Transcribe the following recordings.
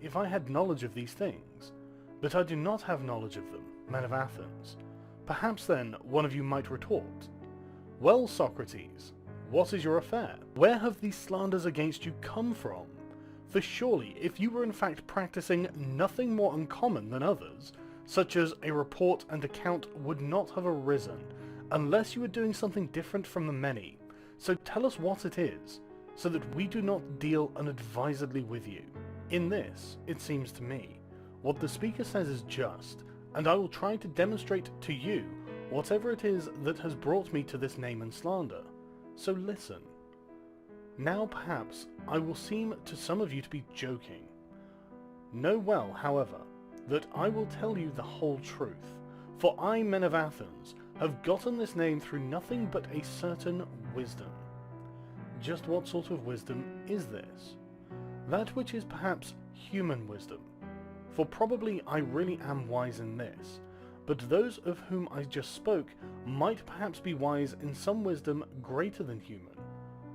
if I had knowledge of these things, but I do not have knowledge of them, men of Athens. Perhaps then one of you might retort, well, Socrates, what is your affair? Where have these slanders against you come from? For surely, if you were in fact practicing nothing more uncommon than others, such as a report and account would not have arisen, unless you were doing something different from the many. So tell us what it is, so that we do not deal unadvisedly with you. In this, it seems to me, what the speaker says is just, and I will try to demonstrate to you whatever it is that has brought me to this name and slander. So listen. Now perhaps I will seem to some of you to be joking. Know well, however, that I will tell you the whole truth, for I, men of Athens, have gotten this name through nothing but a certain wisdom. Just what sort of wisdom is this? That which is perhaps human wisdom, for probably I really am wise in this, but those of whom I just spoke might perhaps be wise in some wisdom greater than human,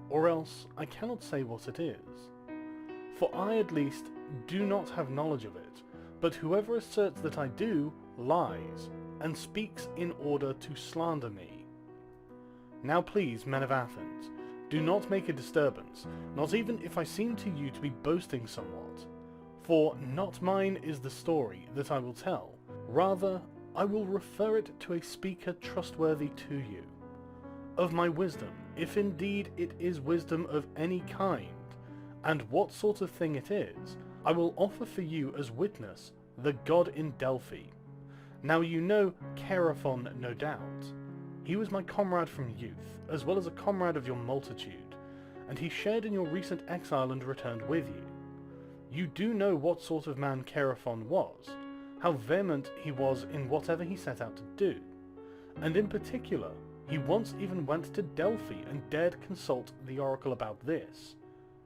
or else I cannot say what it is. For I at least do not have knowledge of it, but whoever asserts that I do, lies, and speaks in order to slander me. Now please, men of Athens, do not make a disturbance, not even if I seem to you to be boasting somewhat. For not mine is the story that I will tell, rather I will refer it to a speaker trustworthy to you. Of my wisdom, if indeed it is wisdom of any kind, and what sort of thing it is, I will offer for you as witness the god in Delphi. Now you know Chaerephon, no doubt. He was my comrade from youth, as well as a comrade of your multitude, and he shared in your recent exile and returned with you. You do know what sort of man Chaerephon was, how vehement he was in whatever he set out to do, and in particular, he once even went to Delphi and dared consult the oracle about this.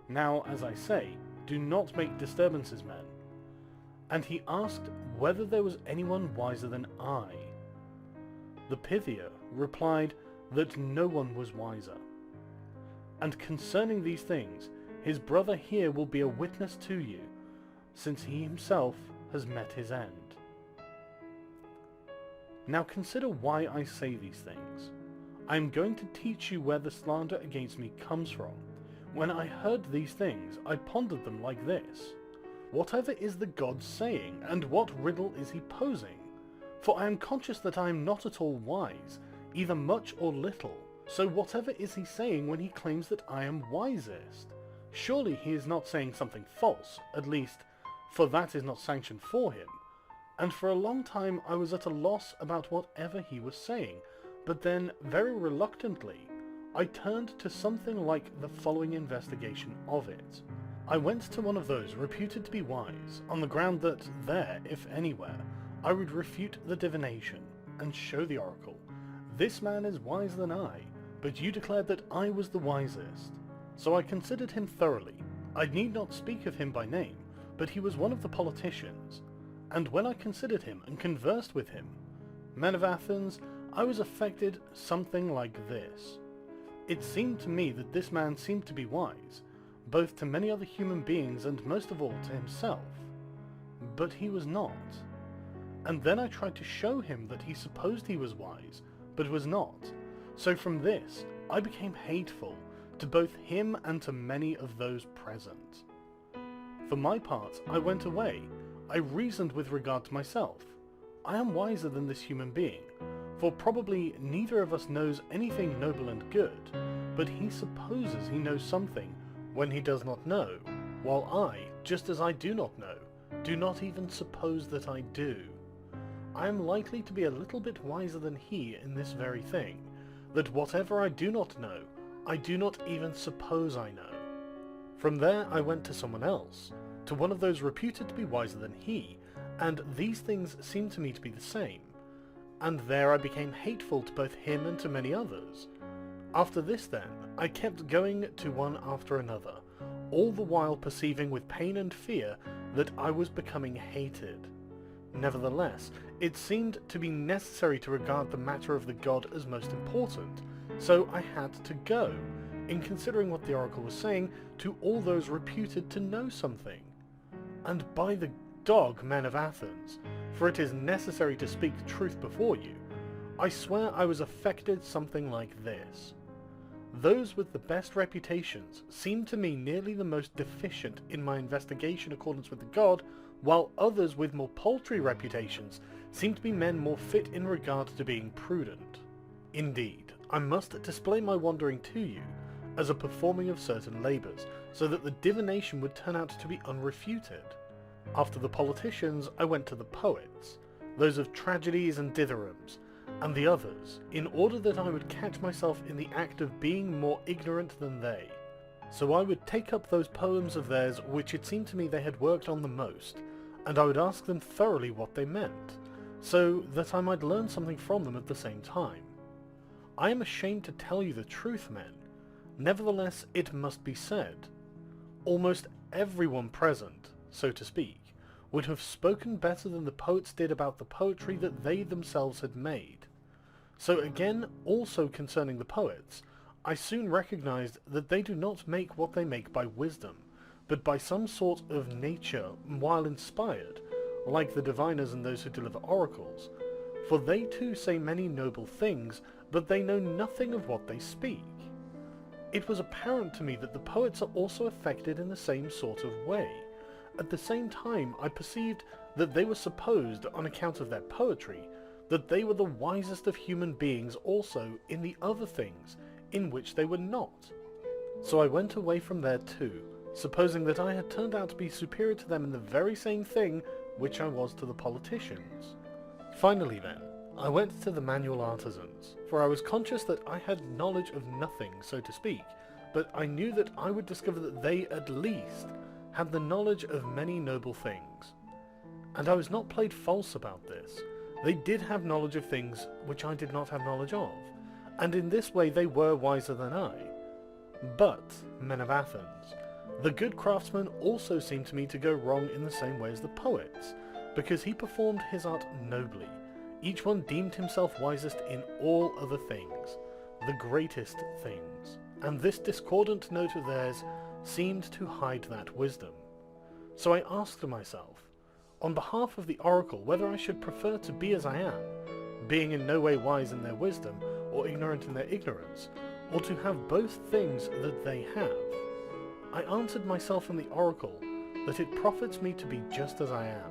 Now, as I say, do not make disturbances, men. And he asked whether there was anyone wiser than I. The Pythia replied that no one was wiser. And concerning these things, his brother here will be a witness to you, since he himself has met his end. Now consider why I say these things. I am going to teach you where the slander against me comes from. When I heard these things, I pondered them like this. Whatever is the god saying, and what riddle is he posing? For I am conscious that I am not at all wise, either much or little. So whatever is he saying when he claims that I am wisest? Surely he is not saying something false, at least, for that is not sanctioned for him. And for a long time I was at a loss about whatever he was saying, but then, very reluctantly, I turned to something like the following investigation of it. I went to one of those reputed to be wise, on the ground that there, if anywhere, I would refute the divination, and show the oracle, this man is wiser than I, but you declared that I was the wisest. So I considered him thoroughly. I need not speak of him by name, but he was one of the politicians, and when I considered him and conversed with him, men of Athens, I was affected something like this. It seemed to me that this man seemed to be wise, both to many other human beings and most of all to himself. But he was not. And then I tried to show him that he supposed he was wise, but was not. So from this, I became hateful to both him and to many of those present. For my part, I went away. I reasoned with regard to myself. I am wiser than this human being, for probably neither of us knows anything noble and good, but he supposes he knows something when he does not know, while I, just as I do not know, do not even suppose that I do. I am likely to be a little bit wiser than he in this very thing, that whatever I do not know, I do not even suppose I know. From there I went to someone else, to one of those reputed to be wiser than he, and these things seemed to me to be the same, and there I became hateful to both him and to many others. After this then, I kept going to one after another, all the while perceiving with pain and fear that I was becoming hated. Nevertheless, it seemed to be necessary to regard the matter of the god as most important, so I had to go, in considering what the oracle was saying, to all those reputed to know something. And by the dog, men of Athens, for it is necessary to speak truth before you, I swear I was affected something like this. Those with the best reputations seemed to me nearly the most deficient in my investigation accordance with the god, while others with more paltry reputations seemed to be men more fit in regard to being prudent. Indeed, I must display my wandering to you as a performing of certain labours, so that the divination would turn out to be unrefuted. After the politicians, I went to the poets, those of tragedies and dithyrambs, and the others, in order that I would catch myself in the act of being more ignorant than they. So I would take up those poems of theirs which it seemed to me they had worked on the most, and I would ask them thoroughly what they meant, so that I might learn something from them at the same time. I am ashamed to tell you the truth, men. Nevertheless, it must be said. Almost everyone present, so to speak, would have spoken better than the poets did about the poetry that they themselves had made. So again, also concerning the poets, I soon recognized that they do not make what they make by wisdom, but by some sort of nature while inspired, like the diviners and those who deliver oracles, for they too say many noble things, but they know nothing of what they speak. It was apparent to me that the poets are also affected in the same sort of way. At the same time, I perceived that they were supposed, on account of their poetry, that they were the wisest of human beings also in the other things in which they were not. So I went away from there too, supposing that I had turned out to be superior to them in the very same thing which I was to the politicians. Finally then, I went to the manual artisans, for I was conscious that I had knowledge of nothing, so to speak, but I knew that I would discover that they, at least, had the knowledge of many noble things. And I was not played false about this. They did have knowledge of things which I did not have knowledge of, and in this way they were wiser than I. But, men of Athens, the good craftsman also seemed to me to go wrong in the same way as the poets, because he performed his art nobly. Each one deemed himself wisest in all other things, the greatest things, and this discordant note of theirs seemed to hide that wisdom. So I asked myself, on behalf of the oracle, whether I should prefer to be as I am, being in no way wise in their wisdom, or ignorant in their ignorance, or to have both things that they have. I answered myself in the oracle that it profits me to be just as I am.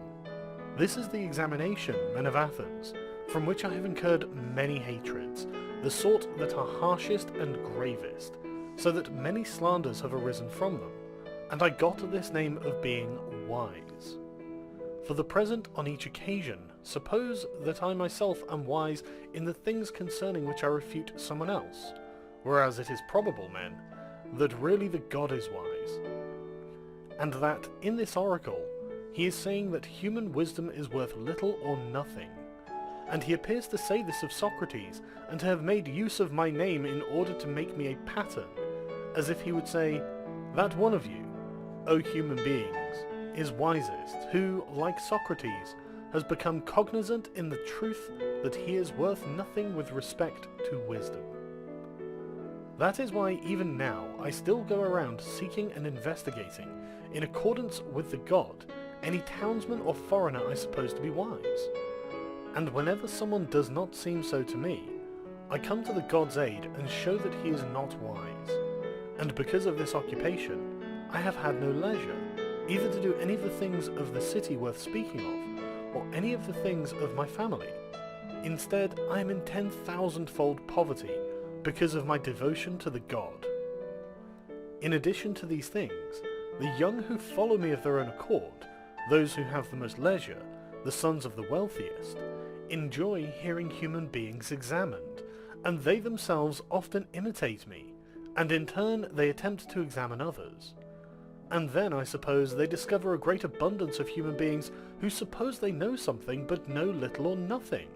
This is the examination, men of Athens, from which I have incurred many hatreds, the sort that are harshest and gravest, so that many slanders have arisen from them, and I got this name of being wise. For the present, on each occasion, suppose that I myself am wise in the things concerning which I refute someone else, whereas it is probable, men, that really the god is wise, and that in this oracle he is saying that human wisdom is worth little or nothing, and he appears to say this of Socrates, and to have made use of my name in order to make me a pattern, as if he would say, that one of you, O human beings, is wisest, who, like Socrates, has become cognizant in the truth that he is worth nothing with respect to wisdom. That is why even now I still go around seeking and investigating, in accordance with the god, any townsman or foreigner I suppose to be wise. And whenever someone does not seem so to me, I come to the god's aid and show that he is not wise. And because of this occupation, I have had no leisure, either to do any of the things of the city worth speaking of, or any of the things of my family. Instead, I am in 10,000-fold poverty because of my devotion to the god. In addition to these things, the young who follow me of their own accord, those who have the most leisure, the sons of the wealthiest, enjoy hearing human beings examined, and they themselves often imitate me, and in turn they attempt to examine others. And then, I suppose, they discover a great abundance of human beings who suppose they know something but know little or nothing.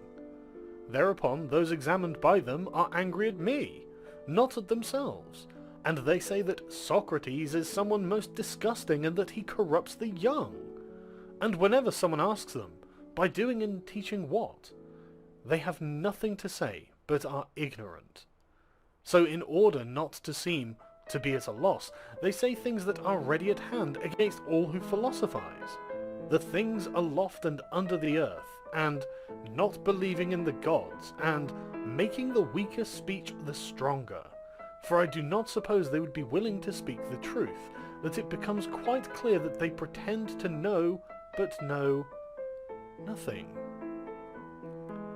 Thereupon, those examined by them are angry at me, not at themselves, and they say that Socrates is someone most disgusting and that he corrupts the young. And whenever someone asks them, by doing and teaching what, they have nothing to say but are ignorant. So in order not to seem to be at a loss, they say things that are ready at hand against all who philosophize. the things aloft and under the earth, and not believing in the gods, and making the weaker speech the stronger. For I do not suppose they would be willing to speak the truth, that it becomes quite clear that they pretend to know, but know nothing.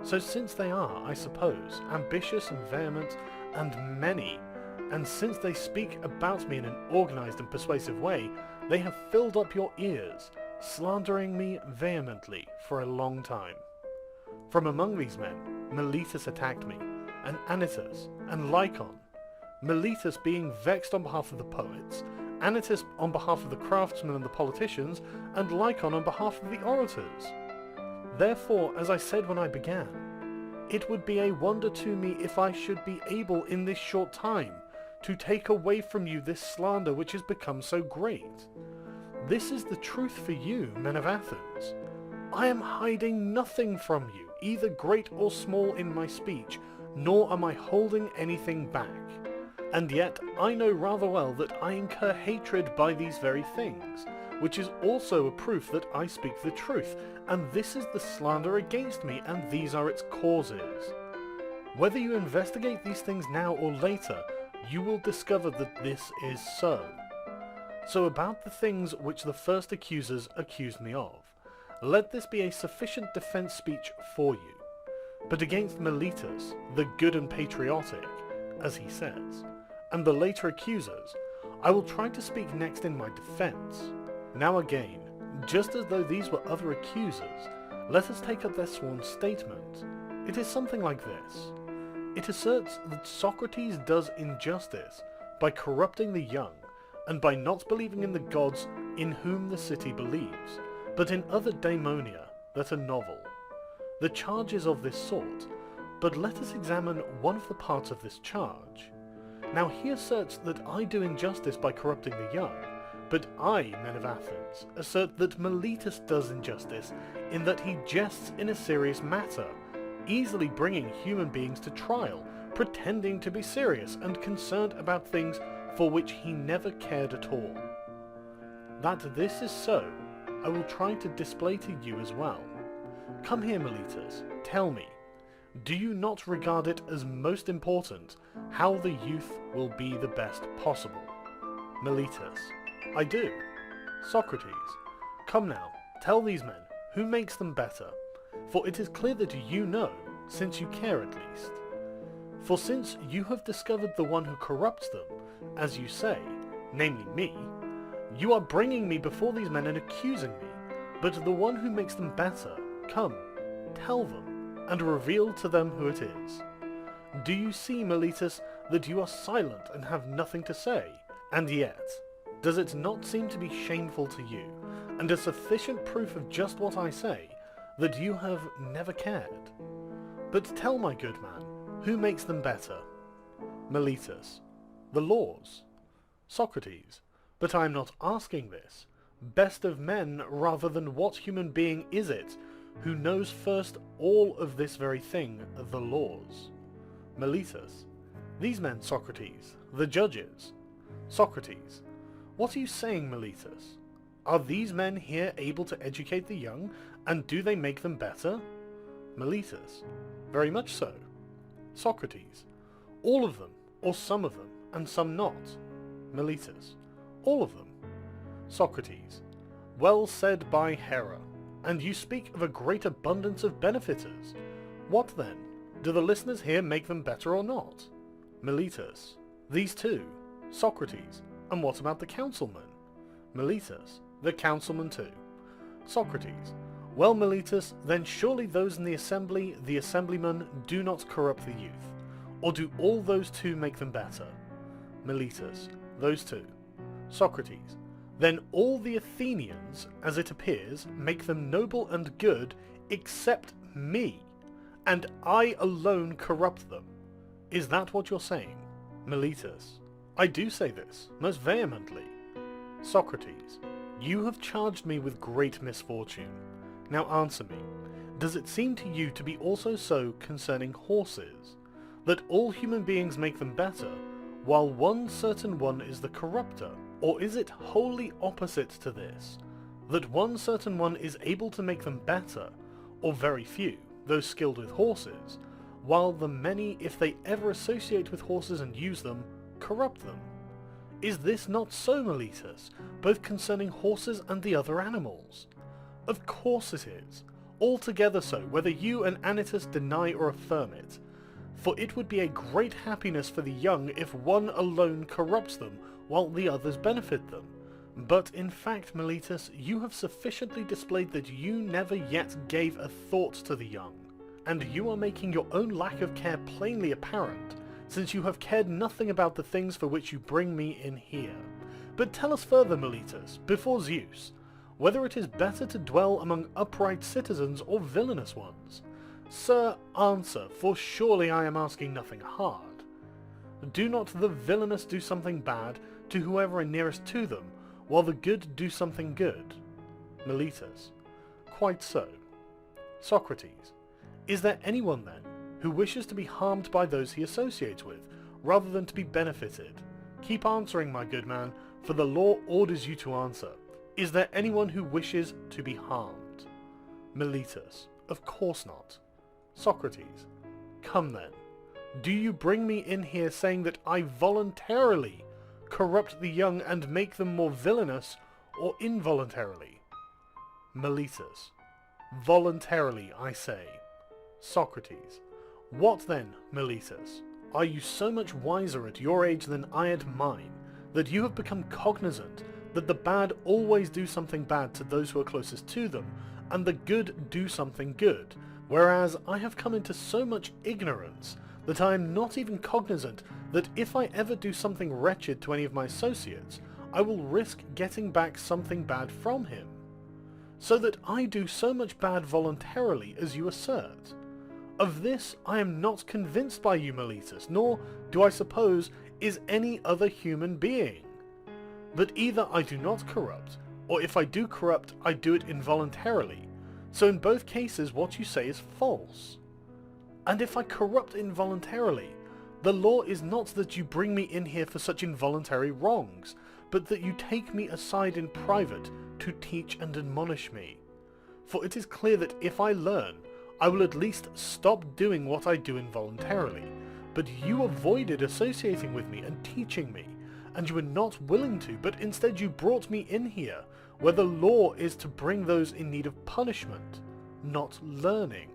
So since they are, I suppose, ambitious and vehement, and many, and since they speak about me in an organised and persuasive way, they have filled up your ears, slandering me vehemently for a long time. From among these men, Meletus attacked me, and Anytus, and Lycon, Meletus being vexed on behalf of the poets, Anytus on behalf of the craftsmen and the politicians, and Lycon on behalf of the orators. Therefore, as I said when I began, it would be a wonder to me if I should be able in this short time to take away from you this slander which has become so great. This is the truth for you, men of Athens. I am hiding nothing from you, either great or small in my speech, nor am I holding anything back. And yet I know rather well that I incur hatred by these very things, which is also a proof that I speak the truth, and this is the slander against me, and these are its causes. Whether you investigate these things now or later, you will discover that this is so. So about the things which the first accusers accused me of, let this be a sufficient defence speech for you. But against Meletus, the good and patriotic, as he says, and the later accusers, I will try to speak next in my defence. Now again, just as though these were other accusers, let us take up their sworn statement. It is something like this. It asserts that Socrates does injustice by corrupting the young, and by not believing in the gods in whom the city believes, but in other daimonia that are novel. The charge is of this sort, but let us examine one of the parts of this charge. Now he asserts that I do injustice by corrupting the young, but I, men of Athens, assert that Meletus does injustice in that he jests in a serious matter, easily bringing human beings to trial, pretending to be serious and concerned about things for which he never cared at all. That this is so, I will try to display to you as well. Come here, Meletus, tell me, do you not regard it as most important how the youth will be the best possible? Meletus: I do. Socrates: Come now, tell these men, who makes them better? For it is clear that you know, since you care at least. For since you have discovered the one who corrupts them, as you say, namely me, you are bringing me before these men and accusing me, but the one who makes them better, come, tell them, and reveal to them who it is. Do you see, Meletus, that you are silent and have nothing to say? And yet, does it not seem to be shameful to you, and a sufficient proof of just what I say, that you have never cared? But tell, my good man, who makes them better? Meletus: The laws. Socrates: But I am not asking this. Best of men, rather than what human being is it, who knows first all of this very thing, the laws? Meletus: These men, Socrates, the judges. Socrates: What are you saying, Meletus? Are these men here able to educate the young, and do they make them better? Meletus: Very much so. Socrates: All of them, or some of them, and some not? Meletus: All of them. Socrates: Well said by Hera, and you speak of a great abundance of benefiters. What then? Do the listeners here make them better or not? Meletus: These too. Socrates: And what about the councilmen? Meletus: The councilmen too. Socrates: Well, Meletus, then surely those in the assembly, the assemblymen, do not corrupt the youth. Or do all those two make them better? Meletus: Those two. Socrates: Then all the Athenians, as it appears, make them noble and good, except me, and I alone corrupt them. Is that what you're saying? Meletus: I do say this, most vehemently. Socrates: You have charged me with great misfortune. Now answer me, does it seem to you to be also so concerning horses, that all human beings make them better, while one certain one is the corrupter? Or is it wholly opposite to this, that one certain one is able to make them better, or very few, those skilled with horses, while the many, if they ever associate with horses and use them, corrupt them? Is this not so, Meletus, both concerning horses and the other animals? Of course it is, altogether so, whether you and Anytus deny or affirm it. For it would be a great happiness for the young if one alone corrupts them, while the others benefit them. But in fact, Meletus, you have sufficiently displayed that you never yet gave a thought to the young, and you are making your own lack of care plainly apparent, since you have cared nothing about the things for which you bring me in here. But tell us further, Meletus, before Zeus, whether it is better to dwell among upright citizens or villainous ones. Sir, answer, for surely I am asking nothing hard. Do not the villainous do something bad to whoever are nearest to them, while the good do something good? Meletus. Quite so. Socrates. Is there anyone then who wishes to be harmed by those he associates with, rather than to be benefited? Keep answering, my good man, for the law orders you to answer. Is there anyone who wishes to be harmed? Meletus. Of course not. Socrates. Come then. Do you bring me in here saying that I voluntarily corrupt the young and make them more villainous, or involuntarily? Meletus. Voluntarily, I say. Socrates. What then, Meletus? Are you so much wiser at your age than I at mine, that you have become cognizant that the bad always do something bad to those who are closest to them, and the good do something good, whereas I have come into so much ignorance that I am not even cognizant that if I ever do something wretched to any of my associates, I will risk getting back something bad from him, so that I do so much bad voluntarily as you assert? Of this I am not convinced by you, Meletus, nor, do I suppose, is any other human being. But either I do not corrupt, or if I do corrupt, I do it involuntarily, so in both cases what you say is false. And if I corrupt involuntarily, the law is not that you bring me in here for such involuntary wrongs, but that you take me aside in private to teach and admonish me. For it is clear that if I learn, I will at least stop doing what I do involuntarily, but you avoided associating with me and teaching me, and you were not willing to, but instead you brought me in here, where the law is to bring those in need of punishment, not learning.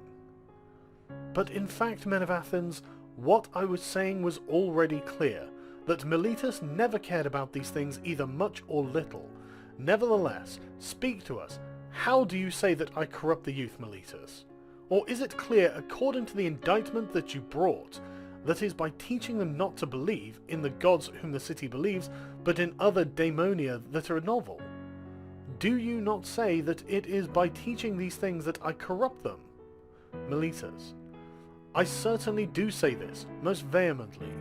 But in fact, men of Athens, what I was saying was already clear, that Meletus never cared about these things either much or little. Nevertheless, speak to us. How do you say that I corrupt the youth, Meletus? Or is it clear, according to the indictment that you brought, that is by teaching them not to believe in the gods whom the city believes, but in other daemonia that are novel? Do you not say that it is by teaching these things that I corrupt them? Meletus. I certainly do say this, most vehemently.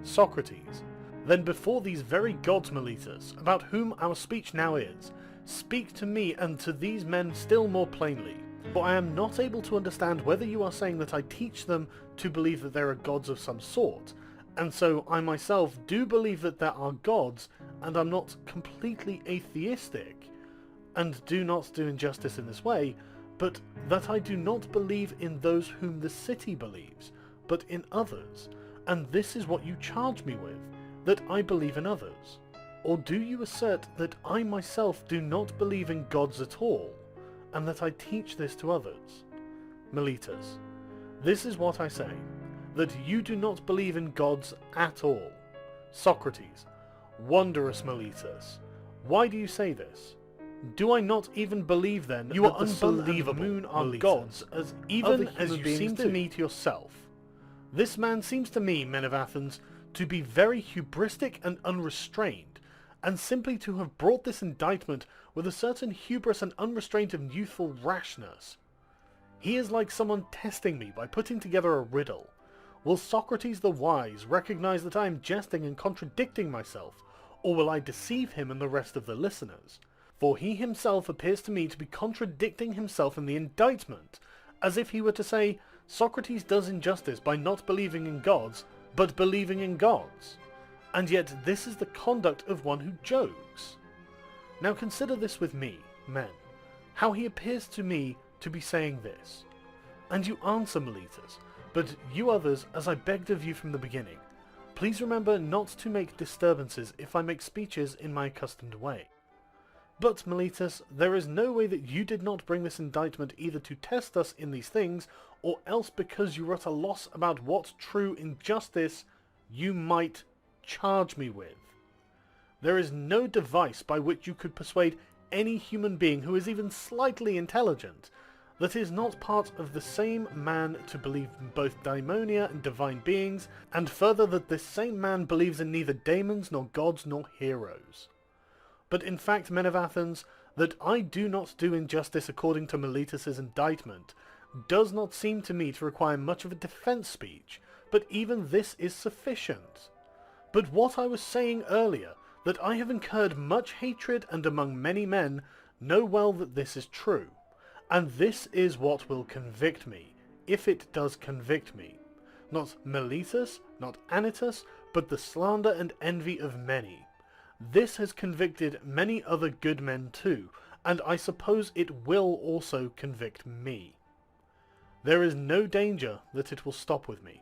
Socrates. Then before these very gods, Meletus, about whom our speech now is, speak to me and to these men still more plainly. For I am not able to understand whether you are saying that I teach them to believe that there are gods of some sort, and so I myself do believe that there are gods, and am not completely atheistic, and do not do injustice in this way, but that I do not believe in those whom the city believes, but in others, and this is what you charge me with, that I believe in others. Or do you assert that I myself do not believe in gods at all, and that I teach this to others? Meletus. This is what I say, that you do not believe in gods at all. Socrates. Wondrous, Meletus. Why do you say this? Do I not even believe then you are unbelievable, the moon are Meletus, gods, even as you seem to me to yourself? This man seems to me, men of Athens, to be very hubristic and unrestrained, and simply to have brought this indictment with a certain hubris and unrestraint of youthful rashness. He is like someone testing me by putting together a riddle. Will Socrates the wise recognize that I am jesting and contradicting myself, or will I deceive him and the rest of the listeners? For he himself appears to me to be contradicting himself in the indictment, as if he were to say, Socrates does injustice by not believing in gods, but believing in gods. And yet this is the conduct of one who jokes. Now consider this with me, men, how he appears to me to be saying this. And you answer, Meletus, but you others, as I begged of you from the beginning, please remember not to make disturbances if I make speeches in my accustomed way. But, Meletus, there is no way that you did not bring this indictment either to test us in these things, or else because you are at a loss about what true injustice you might charge me with. There is no device by which you could persuade any human being who is even slightly intelligent that is not part of the same man to believe in both daimonia and divine beings, and further that this same man believes in neither daemons nor gods nor heroes. But in fact, men of Athens, that I do not do injustice according to Meletus's indictment does not seem to me to require much of a defence speech, but even this is sufficient. But what I was saying earlier, that I have incurred much hatred and among many men, know well that this is true, and this is what will convict me, if it does convict me. Not Meletus, not Anytus, but the slander and envy of many. This has convicted many other good men too, and I suppose it will also convict me. There is no danger that it will stop with me.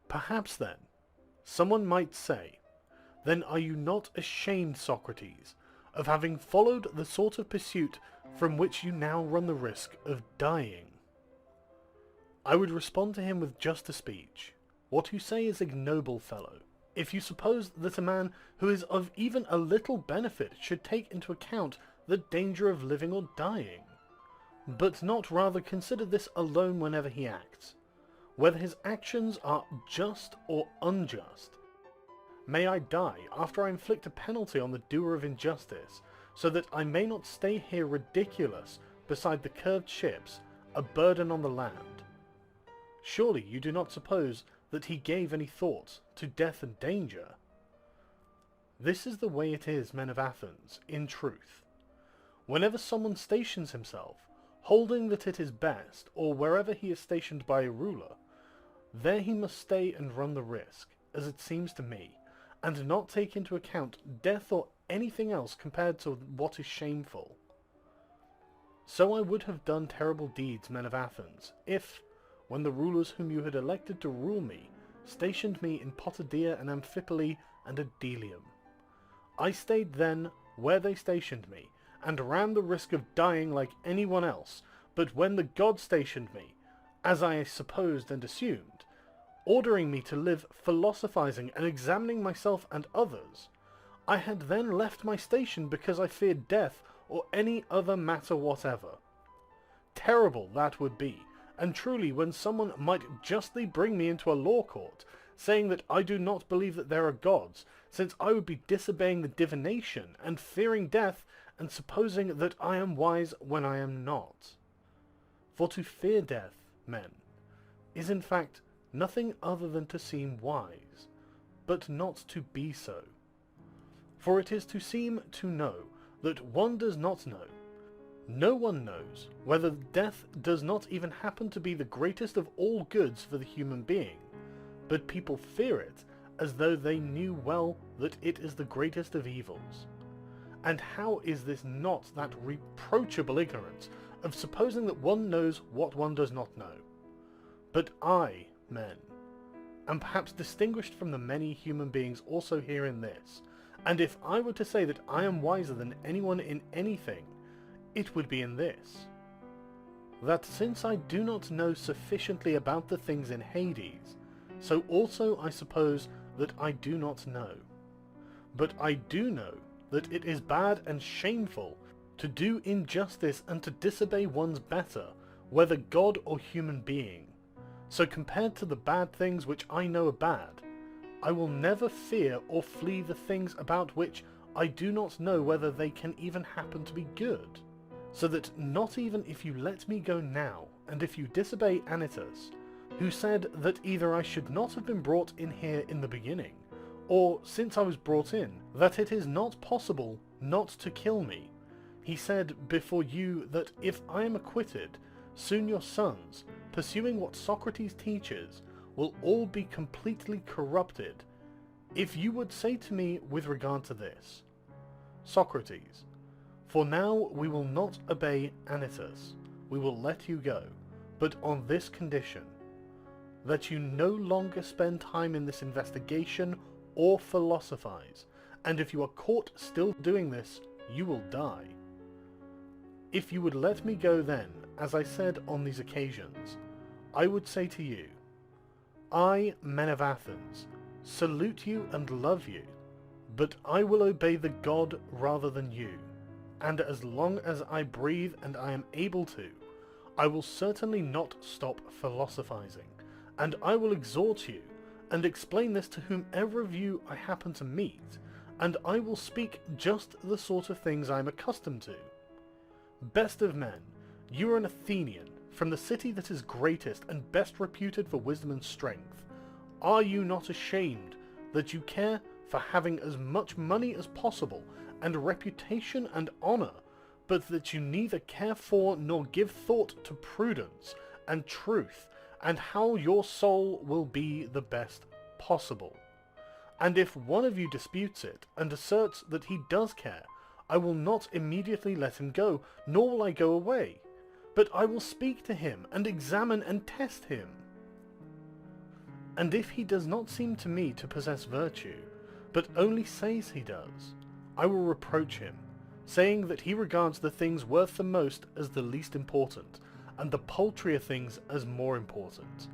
Perhaps then, someone might say, then are you not ashamed, Socrates, of having followed the sort of pursuit from which you now run the risk of dying? I would respond to him with just a speech. What you say is ignoble, fellow. If you suppose that a man who is of even a little benefit should take into account the danger of living or dying, but not rather consider this alone whenever he acts, whether his actions are just or unjust. May I die after I inflict a penalty on the doer of injustice, so that I may not stay here ridiculous beside the curved ships, a burden on the land. Surely you do not suppose that he gave any thought to death and danger? This is the way it is, men of Athens, in truth. Whenever someone stations himself, holding that it is best, or wherever he is stationed by a ruler, there he must stay and run the risk, as it seems to me, and not take into account death or anything else compared to what is shameful. So I would have done terrible deeds, men of Athens, if, when the rulers whom you had elected to rule me stationed me in Potidaea and Amphipoli and at Delium, I stayed then where they stationed me, and ran the risk of dying like anyone else, but when the gods stationed me, as I supposed and assumed, ordering me to live philosophizing and examining myself and others, I had then left my station because I feared death or any other matter whatever. Terrible that would be, and truly when someone might justly bring me into a law court, saying that I do not believe that there are gods, since I would be disobeying the divination, and fearing death, and supposing that I am wise when I am not. For to fear death, men, is in fact nothing other than to seem wise, but not to be so. For it is to seem to know that one does not know. No one knows whether death does not even happen to be the greatest of all goods for the human being, but people fear it as though they knew well that it is the greatest of evils. And how is this not that reproachable ignorance of supposing that one knows what one does not know? But I, men, am perhaps distinguished from the many human beings also here in this, and if I were to say that I am wiser than anyone in anything, it would be in this, that since I do not know sufficiently about the things in Hades, so also I suppose that I do not know. But I do know that it is bad and shameful to do injustice and to disobey one's better, whether God or human being. So compared to the bad things which I know are bad, I will never fear or flee the things about which I do not know whether they can even happen to be good. So that not even if you let me go now, and if you disobey Anytus, who said that either I should not have been brought in here in the beginning, or since I was brought in, that it is not possible not to kill me. He said before you that if I am acquitted, soon your sons, pursuing what Socrates teaches, will all be completely corrupted. If you would say to me with regard to this, Socrates, For now we will not obey Anytus, we will let you go, but on this condition, that you no longer spend time in this investigation or philosophize, and if you are caught still doing this, you will die. If you would let me go then, as I said on these occasions, I would say to you, I, men of Athens, salute you and love you, but I will obey the god rather than you, and as long as I breathe and I am able to, I will certainly not stop philosophizing, and I will exhort you, and explain this to whomever of you I happen to meet, and I will speak just the sort of things I am accustomed to. Best of men, you are an Athenian, from the city that is greatest and best reputed for wisdom and strength. Are you not ashamed that you care for having as much money as possible, and reputation and honour, but that you neither care for nor give thought to prudence and truth, and how your soul will be the best possible? And if one of you disputes it, and asserts that he does care, I will not immediately let him go, nor will I go away, but I will speak to him, and examine and test him. And if he does not seem to me to possess virtue, but only says he does, I will reproach him, saying that he regards the things worth the most as the least important, and the paltrier things as more important.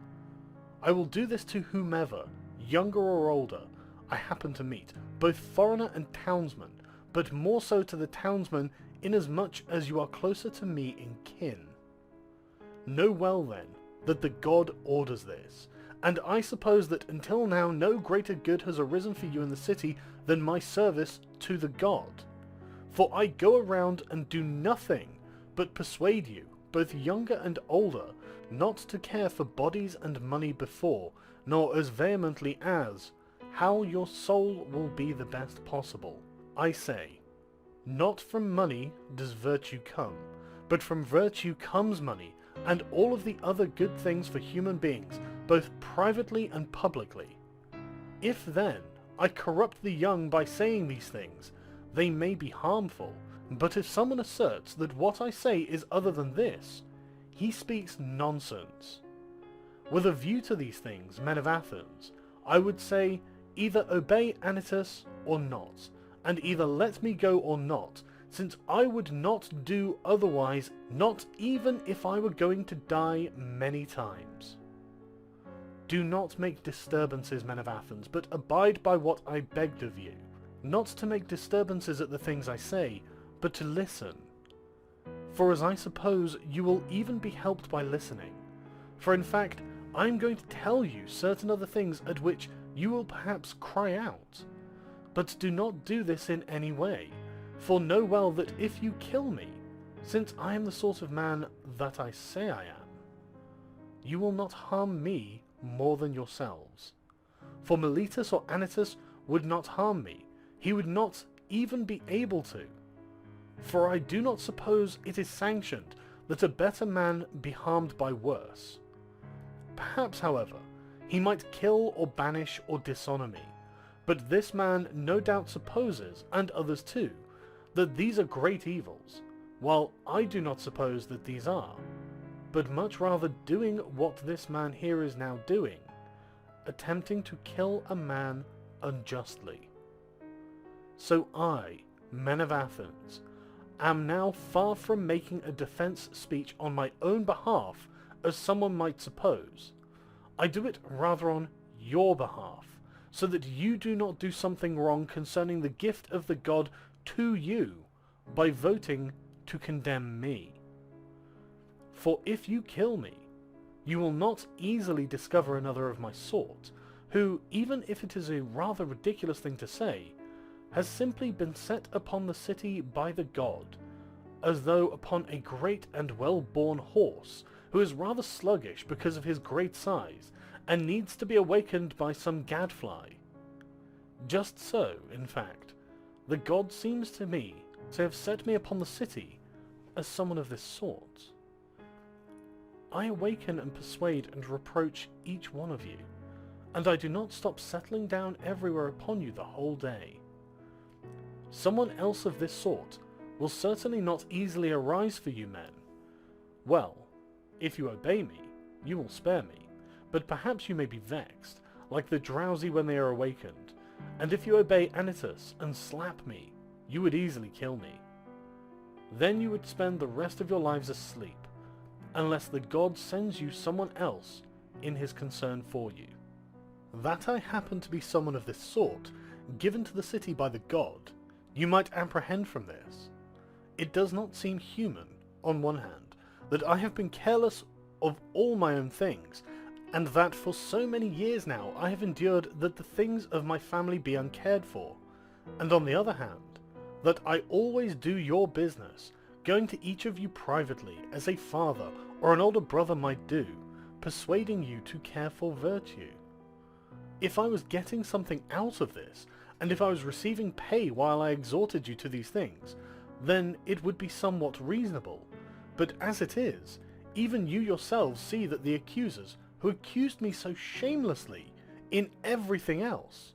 I will do this to whomever, younger or older, I happen to meet, both foreigner and townsman, but more so to the townsman, inasmuch as you are closer to me in kin. Know well then, that the god orders this, and I suppose that until now no greater good has arisen for you in the city than my service to the god. For I go around and do nothing but persuade you, both younger and older, not to care for bodies and money before, nor as vehemently as, how your soul will be the best possible. I say, not from money does virtue come, but from virtue comes money, and all of the other good things for human beings, both privately and publicly. If then I corrupt the young by saying these things, they may be harmful, but if someone asserts that what I say is other than this, he speaks nonsense. With a view to these things, men of Athens, I would say, either obey Anytus or not, and either let me go or not, since I would not do otherwise, not even if I were going to die many times. Do not make disturbances, men of Athens, but abide by what I begged of you, not to make disturbances at the things I say, but to listen. For as I suppose you will even be helped by listening, for in fact I am going to tell you certain other things at which you will perhaps cry out. But do not do this in any way, for know well that if you kill me, since I am the sort of man that I say I am, you will not harm me more than yourselves. For Meletus or Anytus would not harm me, he would not even be able to. For I do not suppose it is sanctioned that a better man be harmed by worse. Perhaps, however, he might kill or banish or dishonour me, but this man no doubt supposes, and others too, that these are great evils, while I do not suppose that these are, but much rather doing what this man here is now doing, attempting to kill a man unjustly. So I, men of Athens, am now far from making a defence speech on my own behalf, as someone might suppose. I do it rather on your behalf, so that you do not do something wrong concerning the gift of the god to you, by voting to condemn me. For if you kill me, you will not easily discover another of my sort, who, even if it is a rather ridiculous thing to say, has simply been set upon the city by the god, as though upon a great and well-born horse, who is rather sluggish because of his great size, and needs to be awakened by some gadfly. Just so, in fact, the god seems to me to have set me upon the city as someone of this sort. I awaken and persuade and reproach each one of you, and I do not stop settling down everywhere upon you the whole day. Someone else of this sort will certainly not easily arise for you men. Well, if you obey me, you will spare me, but perhaps you may be vexed, like the drowsy when they are awakened, and if you obey Anytus and slap me, you would easily kill me. Then you would spend the rest of your lives asleep, unless the god sends you someone else in his concern for you. That I happen to be someone of this sort, given to the city by the god, you might apprehend from this. It does not seem human, on one hand, that I have been careless of all my own things, and that for so many years now I have endured that the things of my family be uncared for, and on the other hand, that I always do your business, going to each of you privately, as a father or an older brother might do, persuading you to care for virtue. If I was getting something out of this, and if I was receiving pay while I exhorted you to these things, then it would be somewhat reasonable. But as it is, even you yourselves see that the accusers, who accused me so shamelessly in everything else,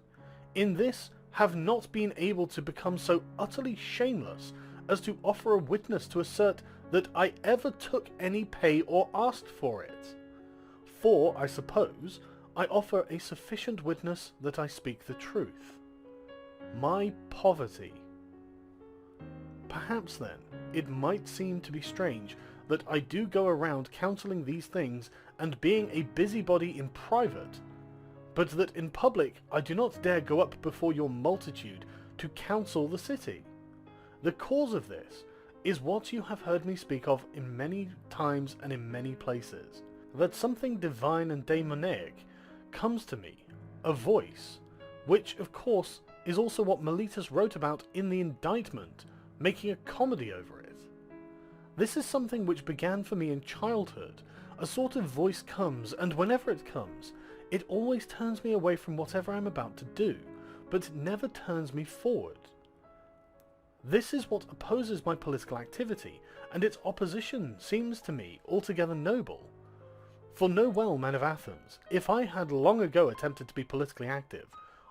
in this have not been able to become so utterly shameless as to offer a witness to assert that I ever took any pay or asked for it. For, I suppose, I offer a sufficient witness that I speak the truth. My poverty. Perhaps then, it might seem to be strange that I do go around counselling these things and being a busybody in private, but that in public I do not dare go up before your multitude to counsel the city. The cause of this is what you have heard me speak of in many times and in many places, that something divine and daemoniac comes to me, a voice, which of course is also what Miletus wrote about in the indictment, making a comedy over it. This is something which began for me in childhood. A sort of voice comes, and whenever it comes, it always turns me away from whatever I'm about to do, but never turns me forward. This is what opposes my political activity, and its opposition seems to me altogether noble. For know well, men of Athens, if I had long ago attempted to be politically active,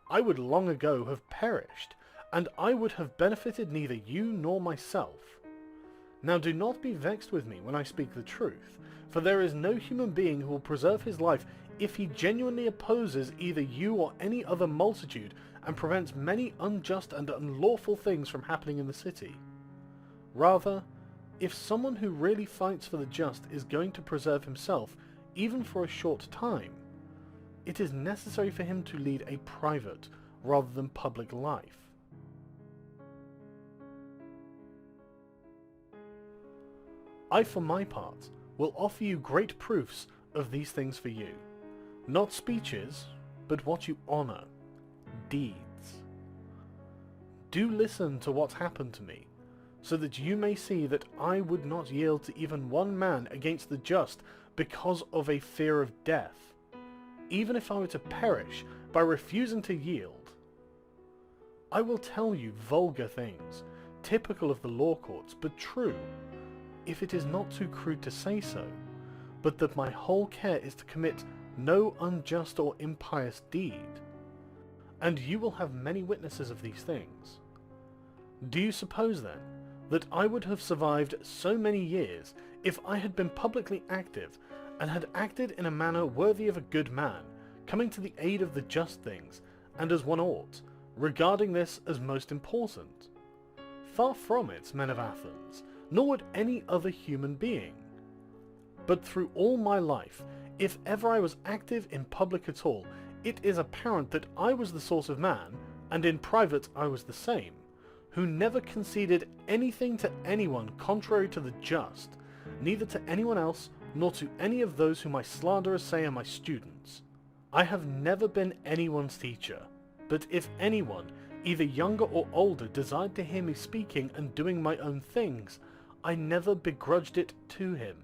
I would long ago have perished, and I would have benefited neither you nor myself. Now do not be vexed with me when I speak the truth, for there is no human being who will preserve his life if he genuinely opposes either you or any other multitude and prevents many unjust and unlawful things from happening in the city. Rather, if someone who really fights for the just is going to preserve himself, even for a short time, it is necessary for him to lead a private rather than public life. I, for my part, will offer you great proofs of these things for you. Not speeches, but what you honour, deeds. Do listen to what happened to me, so that you may see that I would not yield to even one man against the just because of a fear of death, even if I were to perish by refusing to yield. I will tell you vulgar things, typical of the law courts, but true, if it is not too crude to say so, but that my whole care is to commit no unjust or impious deed. And you will have many witnesses of these things. Do you suppose, then, that I would have survived so many years if I had been publicly active and had acted in a manner worthy of a good man, coming to the aid of the just things, and as one ought, regarding this as most important? Far from it, men of Athens, nor would any other human being. But through all my life, if ever I was active in public at all, it is apparent that I was the sort of man, and in private I was the same, who never conceded anything to anyone contrary to the just, neither to anyone else nor to any of those whom my slanderers say are my students. I have never been anyone's teacher, but if anyone, either younger or older, desired to hear me speaking and doing my own things, I never begrudged it to him,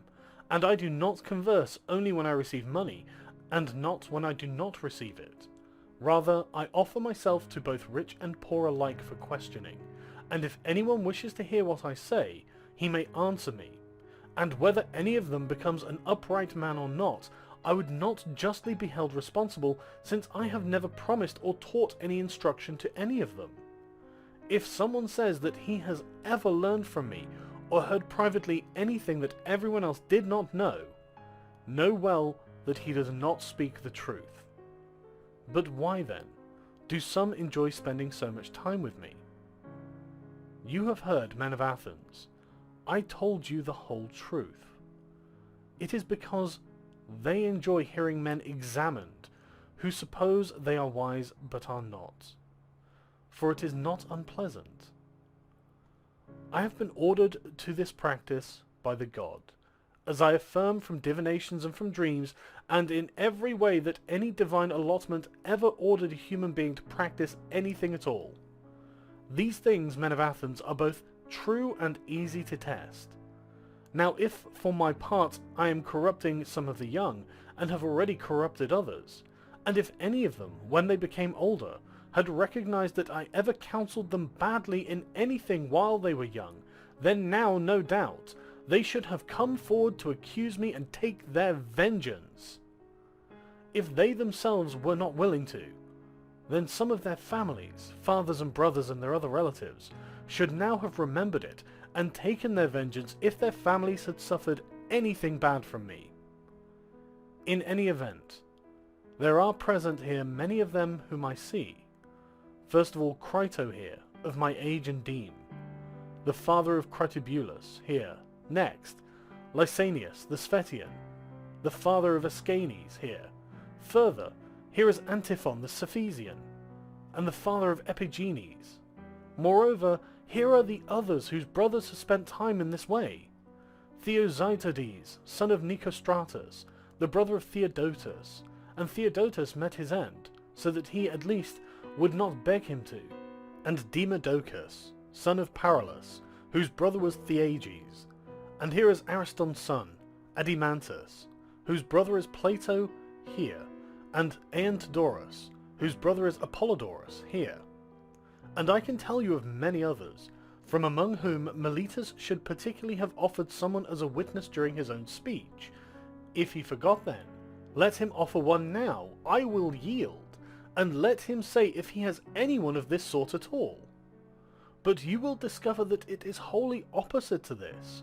and I do not converse only when I receive money, and not when I do not receive it. Rather, I offer myself to both rich and poor alike for questioning, and if anyone wishes to hear what I say, he may answer me, and whether any of them becomes an upright man or not, I would not justly be held responsible, since I have never promised or taught any instruction to any of them. If someone says that he has ever learned from me, or heard privately anything that everyone else did not know well that he does not speak the truth. But why then do some enjoy spending so much time with me? You have heard, men of Athens, I told you the whole truth. It is because they enjoy hearing men examined, who suppose they are wise but are not. For it is not unpleasant. I have been ordered to this practice by the god, as I affirm from divinations and from dreams, and in every way that any divine allotment ever ordered a human being to practice anything at all. These things, men of Athens, are both true and easy to test. Now if, for my part, I am corrupting some of the young, and have already corrupted others, and if any of them, when they became older, had recognized that I ever counseled them badly in anything while they were young, then now, no doubt, they should have come forward to accuse me and take their vengeance. If they themselves were not willing to, then some of their families, fathers and brothers and their other relatives, should now have remembered it and taken their vengeance if their families had suffered anything bad from me. In any event, there are present here many of them whom I see. First of all, Crito here, of my age and deme, the father of Critobulus here. Next, Lysanias the Sphetian, the father of Ascanes here. Further, here is Antiphon the Cephesian, and the father of Epigenes. Moreover, here are the others whose brothers have spent time in this way. Theozytides, son of Nicostratus, the brother of Theodotus, and Theodotus met his end, so that he at least would not beg him to, and Demodocus, son of Paralus, whose brother was Theages, and here is Ariston's son, Adimantus, whose brother is Plato, here, and Aeantodorus, whose brother is Apollodorus, here. And I can tell you of many others, from among whom Meletus should particularly have offered someone as a witness during his own speech. If he forgot then, let him offer one now, I will yield, and let him say if he has anyone of this sort at all. But you will discover that it is wholly opposite to this.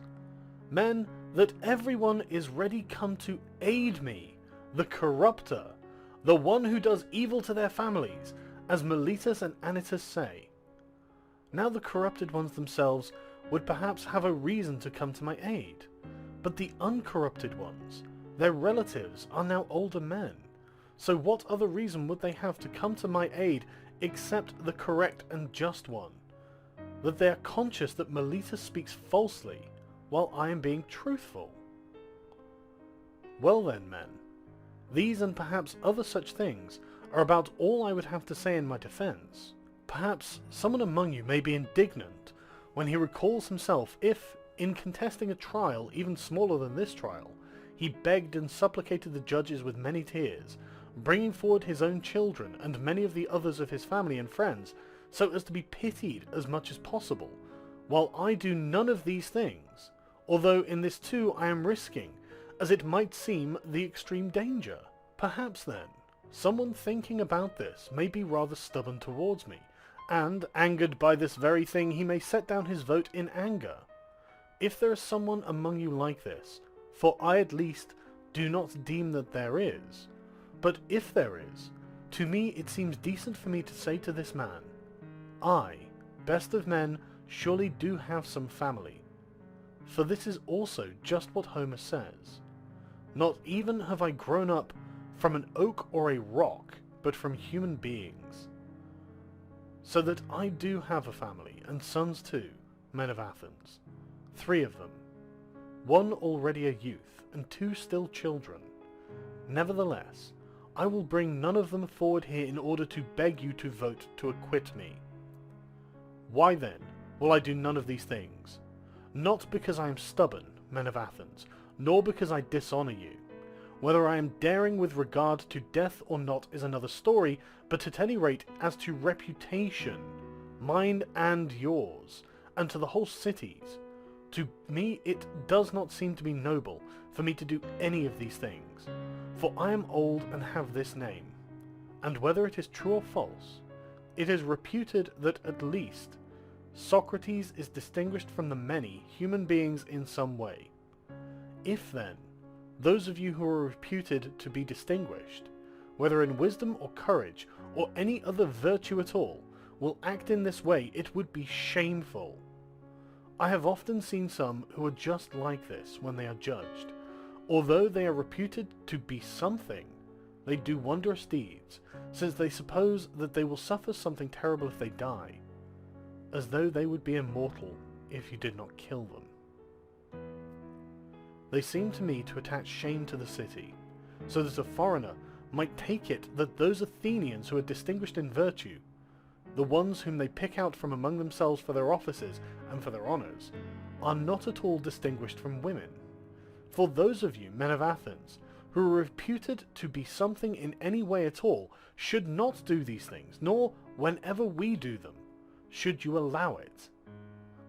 Men, that everyone is ready come to aid me, the corrupter, the one who does evil to their families, as Meletus and Anytus say. Now the corrupted ones themselves would perhaps have a reason to come to my aid, but the uncorrupted ones, their relatives, are now older men. So what other reason would they have to come to my aid except the correct and just one? That they are conscious that Meletus speaks falsely, while I am being truthful. Well then, men, these and perhaps other such things are about all I would have to say in my defence. Perhaps someone among you may be indignant when he recalls himself if, in contesting a trial even smaller than this trial, he begged and supplicated the judges with many tears, bringing forward his own children and many of the others of his family and friends, so as to be pitied as much as possible, while I do none of these things, although in this too I am risking, as it might seem, the extreme danger. Perhaps then, someone thinking about this may be rather stubborn towards me, and, angered by this very thing, he may set down his vote in anger. If there is someone among you like this, for I at least do not deem that there is, but if there is, to me it seems decent for me to say to this man, I, best of men, surely do have some family. For this is also just what Homer says. Not even have I grown up from an oak or a rock, but from human beings. So that I do have a family, and sons too, men of Athens, 3 of them, 1 already a youth, and 2 still children. Nevertheless, I will bring none of them forward here in order to beg you to vote to acquit me. Why then will I do none of these things? Not because I am stubborn, men of Athens, nor because I dishonour you. Whether I am daring with regard to death or not is another story, but at any rate as to reputation, mine and yours, and to the whole city's, to me it does not seem to be noble for me to do any of these things, for I am old and have this name, and whether it is true or false, it is reputed that at least Socrates is distinguished from the many human beings in some way. If then, those of you who are reputed to be distinguished, whether in wisdom or courage or any other virtue at all, will act in this way, it would be shameful. I have often seen some who are just like this when they are judged. Although they are reputed to be something, they do wondrous deeds, since they suppose that they will suffer something terrible if they die, as though they would be immortal if you did not kill them. They seem to me to attach shame to the city, so that a foreigner might take it that those Athenians who are distinguished in virtue, the ones whom they pick out from among themselves for their offices and for their honours, are not at all distinguished from women. For those of you, men of Athens, who are reputed to be something in any way at all, should not do these things, nor, whenever we do them, should you allow it.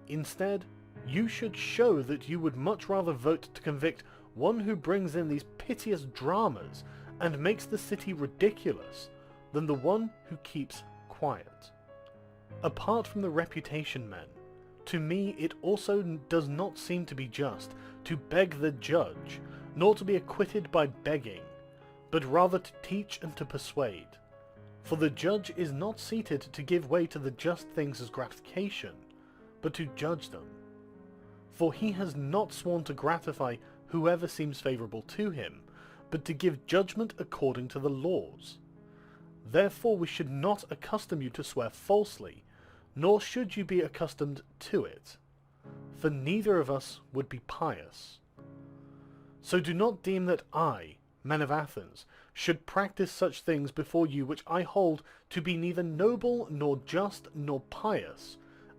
Instead, you should show that you would much rather vote to convict one who brings in these piteous dramas and makes the city ridiculous, than the one who keeps quiet. Apart from the reputation men, to me it also does not seem to be just to beg the judge, nor to be acquitted by begging, but rather to teach and to persuade. For the judge is not seated to give way to the just things as gratification, but to judge them. For he has not sworn to gratify whoever seems favourable to him, but to give judgment according to the laws. Therefore we should not accustom you to swear falsely, nor should you be accustomed to it, for neither of us would be pious. So do not deem that I, men of Athens, should practice such things before you which I hold to be neither noble nor just nor pious,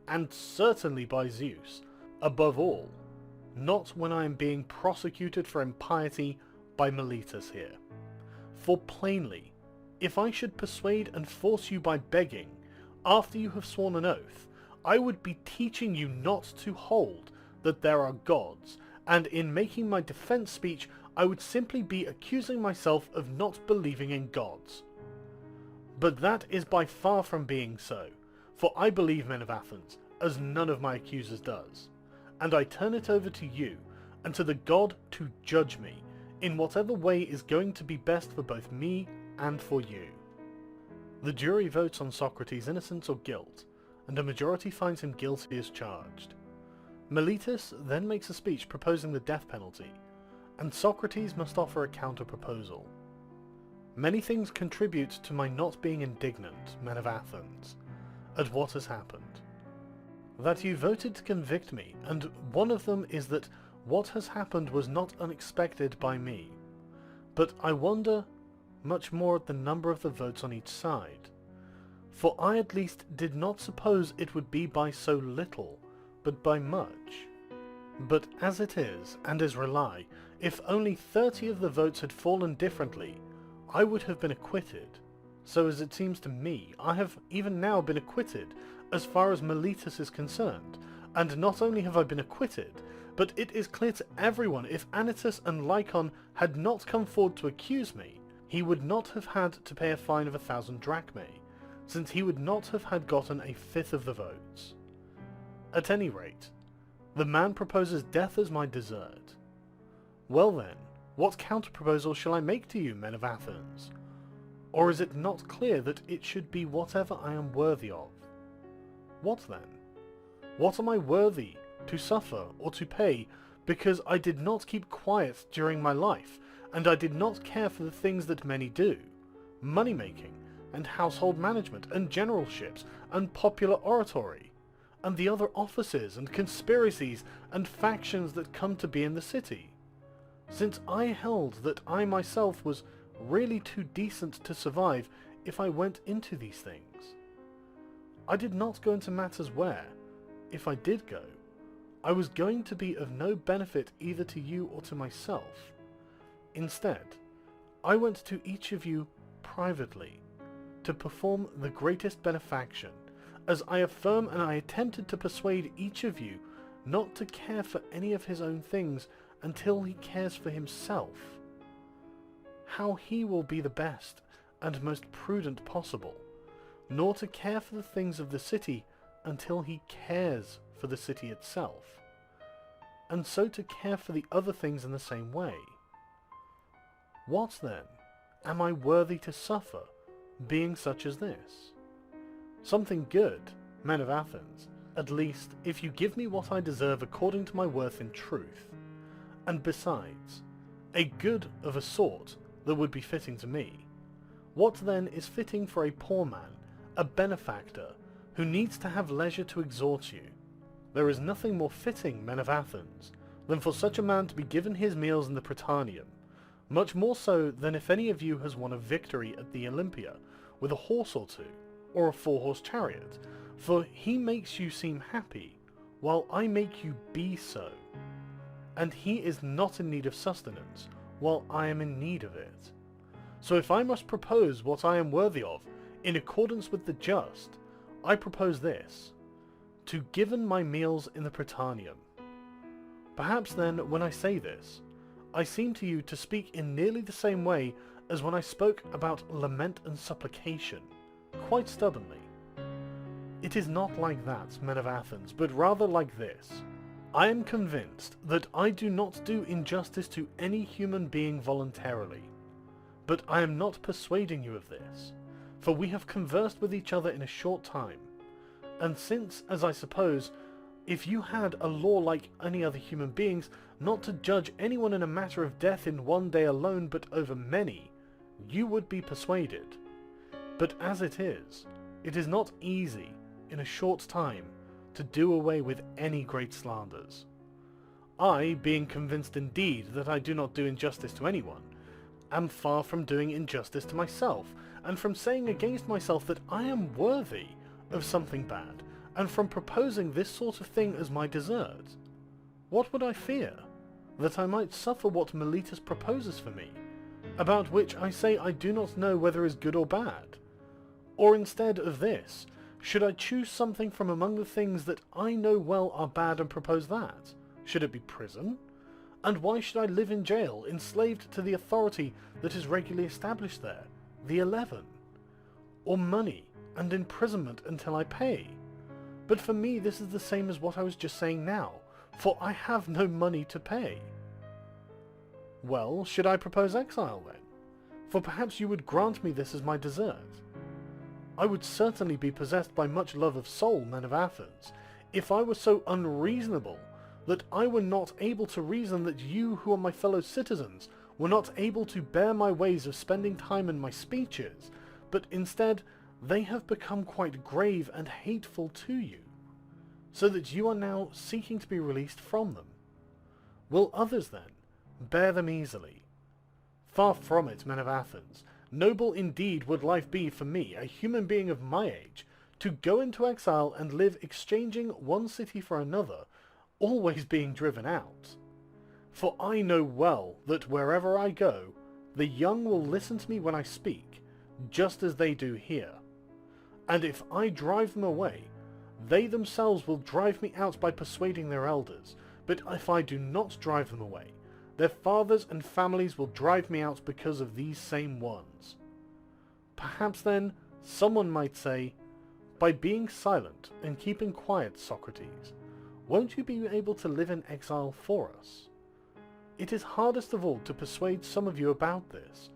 and certainly by Zeus, above all, not when I am being prosecuted for impiety by Meletus here. For plainly, if I should persuade and force you by begging, after you have sworn an oath, I would be teaching you not to hold that there are gods, and in making my defense speech I would simply be accusing myself of not believing in gods. But that is by far from being so, for I believe, men of Athens, as none of my accusers does, and I turn it over to you, and to the god to judge me, in whatever way is going to be best for both me and for you. The jury votes on Socrates' innocence or guilt, and a majority finds him guilty as charged. Meletus then makes a speech proposing the death penalty, and Socrates must offer a counter-proposal. Many things contribute to my not being indignant, men of Athens, at what has happened. That you voted to convict me, and one of them is that what has happened was not unexpected by me, but I wonder much more at the number of the votes on each side, for I at least did not suppose it would be by so little, but by much. But as it is, and as rely, if only 30 of the votes had fallen differently, I would have been acquitted. So as it seems to me, I have even now been acquitted, as far as Meletus is concerned, and not only have I been acquitted, but it is clear to everyone if Anytus and Lycon had not come forward to accuse me, he would not have had to pay a fine of 1,000 drachmae, since he would not have had gotten a fifth of the votes. At any rate, the man proposes death as my desert. Well then, what counter-proposal shall I make to you, men of Athens? Or is it not clear that it should be whatever I am worthy of? What then? What am I worthy to suffer or to pay because I did not keep quiet during my life, and I did not care for the things that many do, money-making, and household management, and generalships, and popular oratory, and the other offices and conspiracies and factions that come to be in the city, since I held that I myself was really too decent to survive if I went into these things. I did not go into matters where, if I did go, I was going to be of no benefit either to you or to myself. Instead, I went to each of you privately to perform the greatest benefaction, as I affirm, and I attempted to persuade each of you not to care for any of his own things until he cares for himself, how he will be the best and most prudent possible, nor to care for the things of the city until he cares for the city itself, and so to care for the other things in the same way. What then am I worthy to suffer, being such as this? Something good, men of Athens, at least if you give me what I deserve according to my worth in truth, and besides, a good of a sort that would be fitting to me. What then is fitting for a poor man, a benefactor, who needs to have leisure to exhort you? There is nothing more fitting, men of Athens, than for such a man to be given his meals in the Prytaneum, much more so than if any of you has won a victory at the Olympia with a horse or two, or a 4-horse chariot, for he makes you seem happy, while I make you be so. And he is not in need of sustenance, while I am in need of it. So if I must propose what I am worthy of, in accordance with the just, I propose this, to given my meals in the Prytaneum. Perhaps then, when I say this, I seem to you to speak in nearly the same way as when I spoke about lament and supplication, quite stubbornly. It is not like that, men of Athens, but rather like this. I am convinced that I do not do injustice to any human being voluntarily, but I am not persuading you of this, for we have conversed with each other in a short time, and since, as I suppose, if you had a law like any other human beings, not to judge anyone in a matter of death in one day alone but over many, you would be persuaded. But as it is not easy, in a short time, to do away with any great slanders. I, being convinced indeed that I do not do injustice to anyone, am far from doing injustice to myself, and from saying against myself that I am worthy of something bad, and from proposing this sort of thing as my desert. What would I fear? That I might suffer what Meletus proposes for me, about which I say I do not know whether is good or bad? Or instead of this, should I choose something from among the things that I know well are bad and propose that? Should it be prison? And why should I live in jail, enslaved to the authority that is regularly established there, the 11? Or money, and imprisonment until I pay? But for me this is the same as what I was just saying now, for I have no money to pay. Well, should I propose exile then? For perhaps you would grant me this as my desert. I would certainly be possessed by much love of soul, men of Athens, if I were so unreasonable that I were not able to reason that you who are my fellow citizens were not able to bear my ways of spending time in my speeches, but instead they have become quite grave and hateful to you, so that you are now seeking to be released from them. Will others, then, bear them easily? Far from it, men of Athens. Noble indeed would life be for me, a human being of my age, to go into exile and live exchanging one city for another, always being driven out. For I know well that wherever I go, the young will listen to me when I speak, just as they do here. And if I drive them away, they themselves will drive me out by persuading their elders, but if I do not drive them away, their fathers and families will drive me out because of these same ones. Perhaps then, someone might say, by being silent and keeping quiet, Socrates, won't you be able to live in exile for us? It is hardest of all to persuade some of you about this,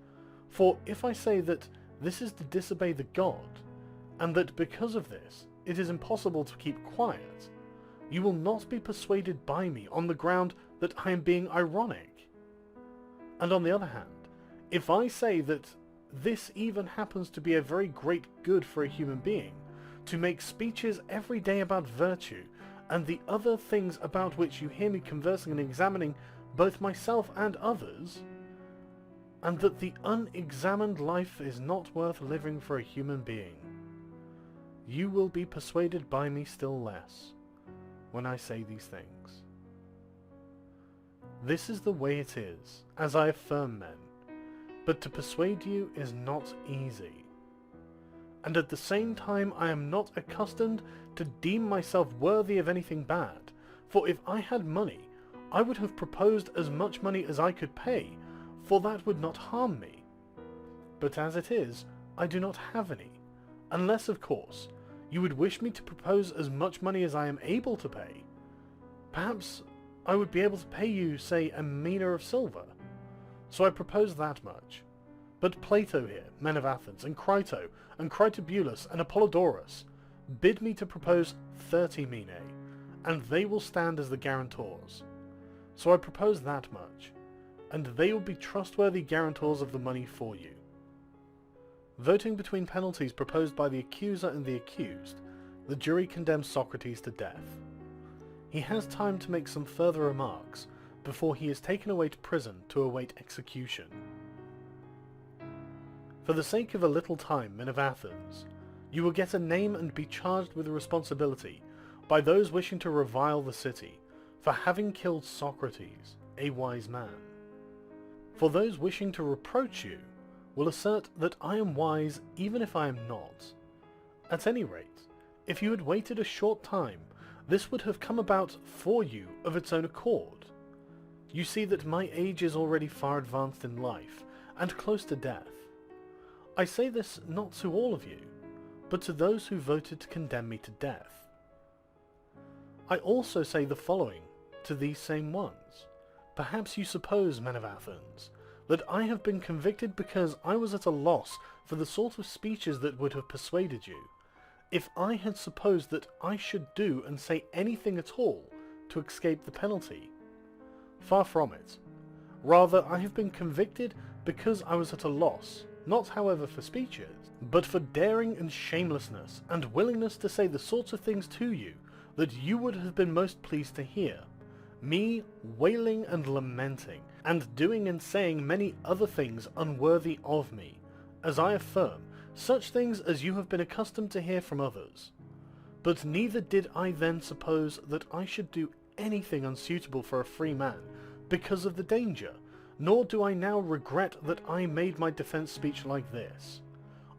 for if I say that this is to disobey the god, and that because of this it is impossible to keep quiet, you will not be persuaded by me on the ground that I am being ironic. And on the other hand, if I say that this even happens to be a very great good for a human being, to make speeches every day about virtue, and the other things about which you hear me conversing and examining both myself and others, and that the unexamined life is not worth living for a human being, you will be persuaded by me still less when I say these things. This is the way it is, as I affirm, men, but to persuade you is not easy. And at the same time I am not accustomed to deem myself worthy of anything bad, for if I had money, I would have proposed as much money as I could pay, for that would not harm me. But as it is, I do not have any, unless, of course, You would wish me to propose as much money as I am able to pay. Perhaps I would be able to pay you, say, a mina of silver. So I propose that much. But Plato here, men of Athens, and Crito, and Critobulus, and Apollodorus, bid me to propose 30 minae, and they will stand as the guarantors. So I propose that much, and they will be trustworthy guarantors of the money for you. Voting between penalties proposed by the accuser and the accused, the jury condemns Socrates to death. He has time to make some further remarks before he is taken away to prison to await execution. For the sake of a little time, men of Athens, you will get a name and be charged with a responsibility by those wishing to revile the city for having killed Socrates, a wise man. For those wishing to reproach you will assert that I am wise even if I am not. At any rate, if you had waited a short time, this would have come about for you of its own accord. You see that my age is already far advanced in life, and close to death. I say this not to all of you, but to those who voted to condemn me to death. I also say the following to these same ones. Perhaps you suppose, men of Athens, that I have been convicted because I was at a loss for the sort of speeches that would have persuaded you, if I had supposed that I should do and say anything at all to escape the penalty. Far from it. Rather, I have been convicted because I was at a loss, not however for speeches, but for daring and shamelessness, and willingness to say the sorts of things to you that you would have been most pleased to hear. Me wailing and lamenting, and doing and saying many other things unworthy of me, as I affirm, such things as you have been accustomed to hear from others. But neither did I then suppose that I should do anything unsuitable for a free man, because of the danger, nor do I now regret that I made my defense speech like this.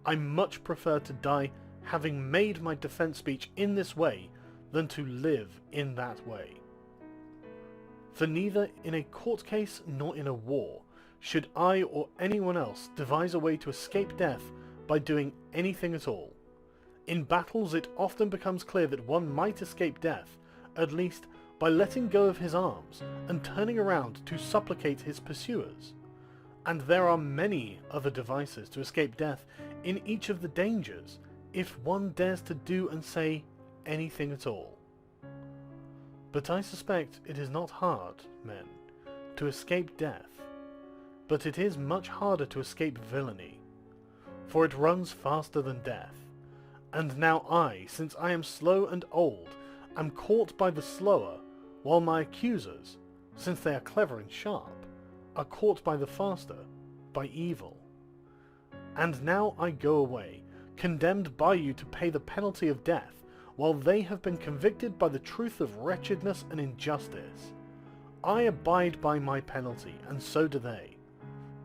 I much prefer to die having made my defense speech in this way than to live in that way. For neither in a court case nor in a war should I or anyone else devise a way to escape death by doing anything at all. In battles it often becomes clear that one might escape death, at least by letting go of his arms and turning around to supplicate his pursuers. And there are many other devices to escape death in each of the dangers, if one dares to do and say anything at all. But I suspect it is not hard, men, to escape death, but it is much harder to escape villainy, for it runs faster than death. And now I, since I am slow and old, am caught by the slower, while my accusers, since they are clever and sharp, are caught by the faster, by evil. And now I go away, condemned by you to pay the penalty of death, while they have been convicted by the truth of wretchedness and injustice. I abide by my penalty, and so do they.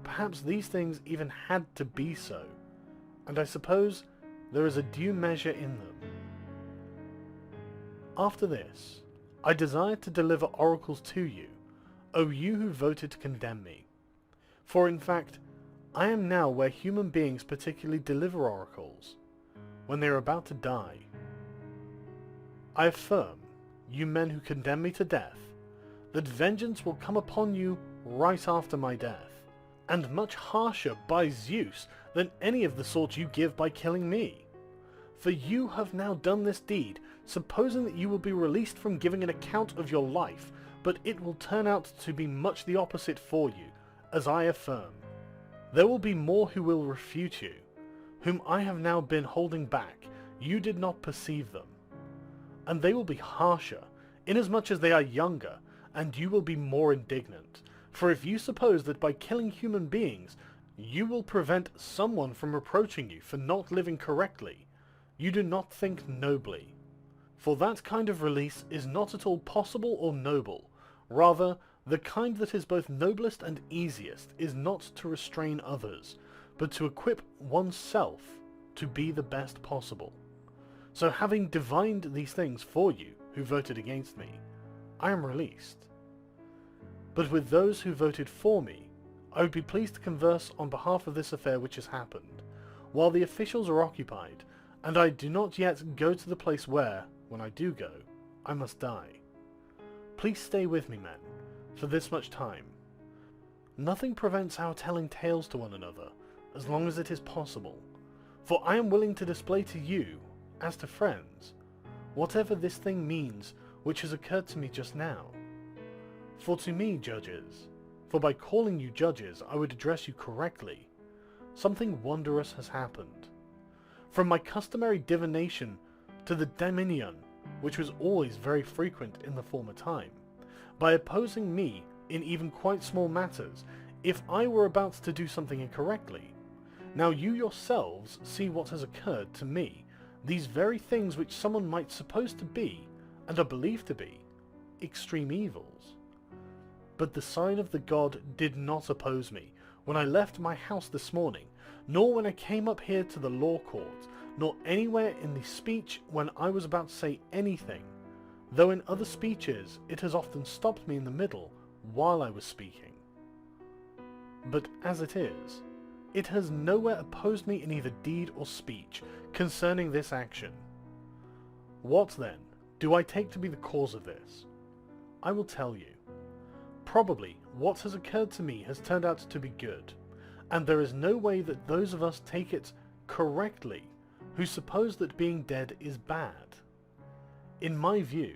Perhaps these things even had to be so, and I suppose there is a due measure in them. After this, I desire to deliver oracles to you, O you who voted to condemn me. For in fact, I am now where human beings particularly deliver oracles, when they are about to die. I affirm, you men who condemn me to death, that vengeance will come upon you right after my death, and much harsher by Zeus than any of the sort you give by killing me. For you have now done this deed, supposing that you will be released from giving an account of your life, but it will turn out to be much the opposite for you, as I affirm. There will be more who will refute you, whom I have now been holding back. You did not perceive them. And they will be harsher, inasmuch as they are younger, and you will be more indignant. For if you suppose that by killing human beings, you will prevent someone from reproaching you for not living correctly, you do not think nobly. For that kind of release is not at all possible or noble. Rather, the kind that is both noblest and easiest is not to restrain others, but to equip oneself to be the best possible. So having divined these things for you who voted against me, I am released. But with those who voted for me, I would be pleased to converse on behalf of this affair which has happened, while the officials are occupied, and I do not yet go to the place where, when I do go, I must die. Please stay with me, men, for this much time. Nothing prevents our telling tales to one another, as long as it is possible, for I am willing to display to you, as to friends, whatever this thing means which has occurred to me just now. For to me, judges, for by calling you judges I would address you correctly, something wondrous has happened. From my customary divination to the dominion, which was always very frequent in the former time, by opposing me in even quite small matters, if I were about to do something incorrectly. Now you yourselves see what has occurred to me, these very things which someone might suppose to be, and are believed to be, extreme evils. But the sign of the god did not oppose me when I left my house this morning, nor when I came up here to the law court, nor anywhere in the speech when I was about to say anything, though in other speeches it has often stopped me in the middle while I was speaking. But as it is, it has nowhere opposed me in either deed or speech concerning this action. What, then, do I take to be the cause of this? I will tell you. Probably what has occurred to me has turned out to be good, and there is no way that those of us take it correctly who suppose that being dead is bad. In my view,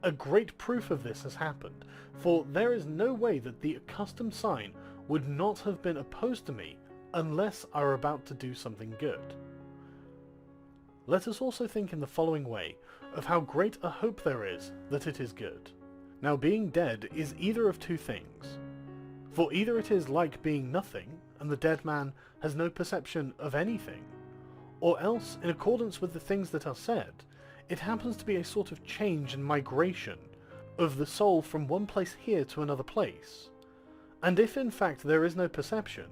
a great proof of this has happened, for there is no way that the accustomed sign would not have been opposed to me unless I were about to do something good. Let us also think in the following way of how great a hope there is that it is good. Now being dead is either of two things, for either it is like being nothing, and the dead man has no perception of anything, or else, in accordance with the things that are said, it happens to be a sort of change and migration of the soul from one place here to another place. And if in fact there is no perception,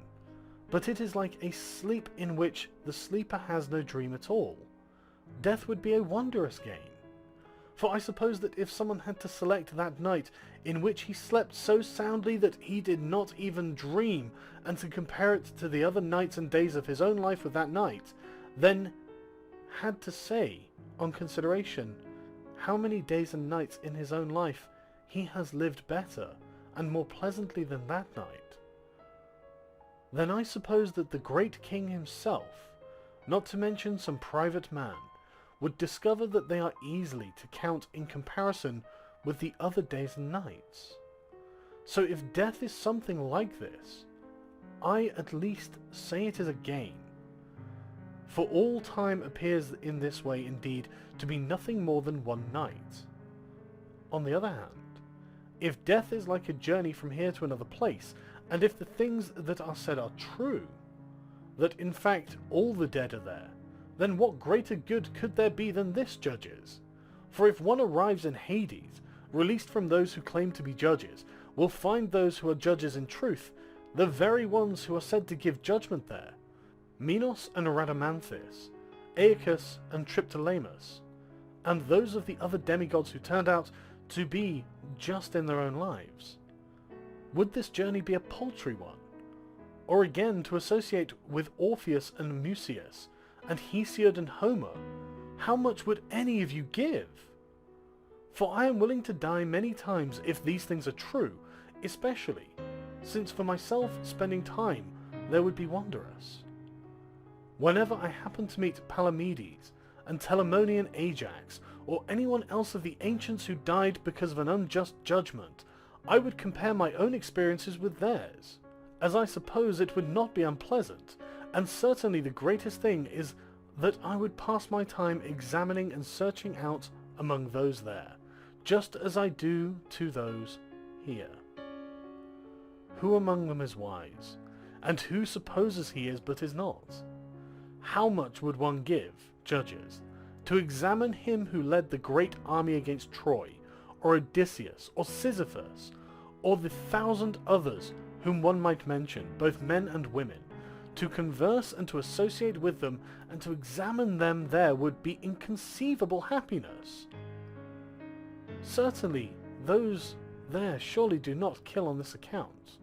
but it is like a sleep in which the sleeper has no dream at all, death would be a wondrous gain. For I suppose that if someone had to select that night in which he slept so soundly that he did not even dream, and to compare it to the other nights and days of his own life with that night, then had to say, on consideration, how many days and nights in his own life he has lived better and more pleasantly than that night, then I suppose that the great king himself, not to mention some private man, would discover that they are easily to count in comparison with the other days and nights. So if death is something like this, I at least say it is a gain. For all time appears in this way indeed to be nothing more than one night. On the other hand, if death is like a journey from here to another place, and if the things that are said are true, that in fact all the dead are there, then what greater good could there be than this, judges? For if one arrives in Hades, released from those who claim to be judges, will find those who are judges in truth, the very ones who are said to give judgment there, Minos and Rhadamanthus, Aeacus and Triptolemus, and those of the other demigods who turned out to be just in their own lives. Would this journey be a paltry one? Or again, to associate with Orpheus and Musaeus, and Hesiod and Homer, how much would any of you give? For I am willing to die many times if these things are true, especially since for myself spending time there would be wondrous. Whenever I happen to meet Palamedes and Telamonian Ajax, or anyone else of the ancients who died because of an unjust judgment, I would compare my own experiences with theirs, as I suppose it would not be unpleasant, and certainly the greatest thing is that I would pass my time examining and searching out among those there, just as I do to those here. Who among them is wise, and who supposes he is but is not? How much would one give, judges, to examine him who led the great army against Troy, or Odysseus, or Sisyphus, or the 1,000 others whom one might mention, both men and women? To converse and to associate with them and to examine them there would be inconceivable happiness. Certainly those there surely do not kill on this account.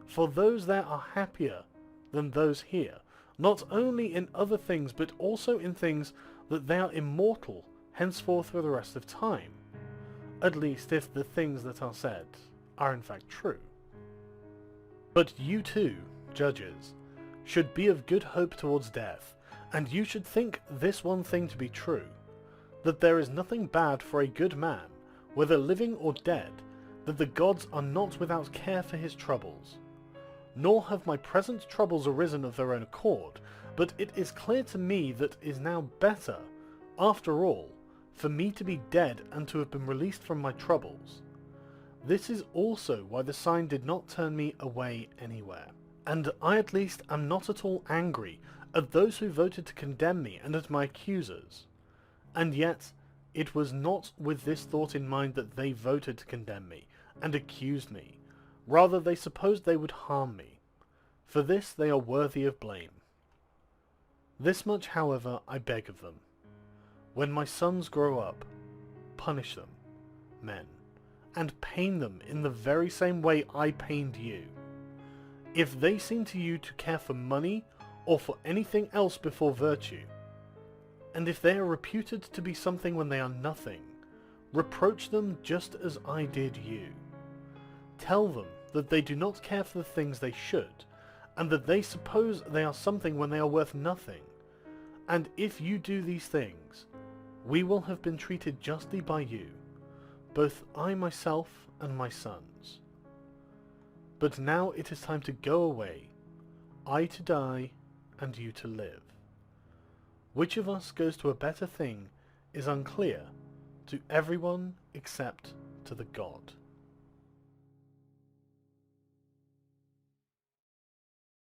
For those there are happier than those here, not only in other things, but also in things that they are immortal henceforth for the rest of time, at least if the things that are said are in fact true. But you too, judges, should be of good hope towards death, and you should think this one thing to be true, that there is nothing bad for a good man, whether living or dead, that the gods are not without care for his troubles. Nor have my present troubles arisen of their own accord, but it is clear to me that it is now better, after all, for me to be dead and to have been released from my troubles. This is also why the sign did not turn me away anywhere, and I at least am not at all angry at those who voted to condemn me and at my accusers. And yet, it was not with this thought in mind that they voted to condemn me and accused me. Rather, they supposed they would harm me. For this they are worthy of blame. This much, however, I beg of them. When my sons grow up, punish them, men, and pain them in the very same way I pained you. If they seem to you to care for money or for anything else before virtue, and if they are reputed to be something when they are nothing, reproach them just as I did you. Tell them that they do not care for the things they should, and that they suppose they are something when they are worth nothing. And if you do these things, we will have been treated justly by you, both I myself and my sons. But now it is time to go away, I to die and you to live. Which of us goes to a better thing is unclear to everyone except to the god.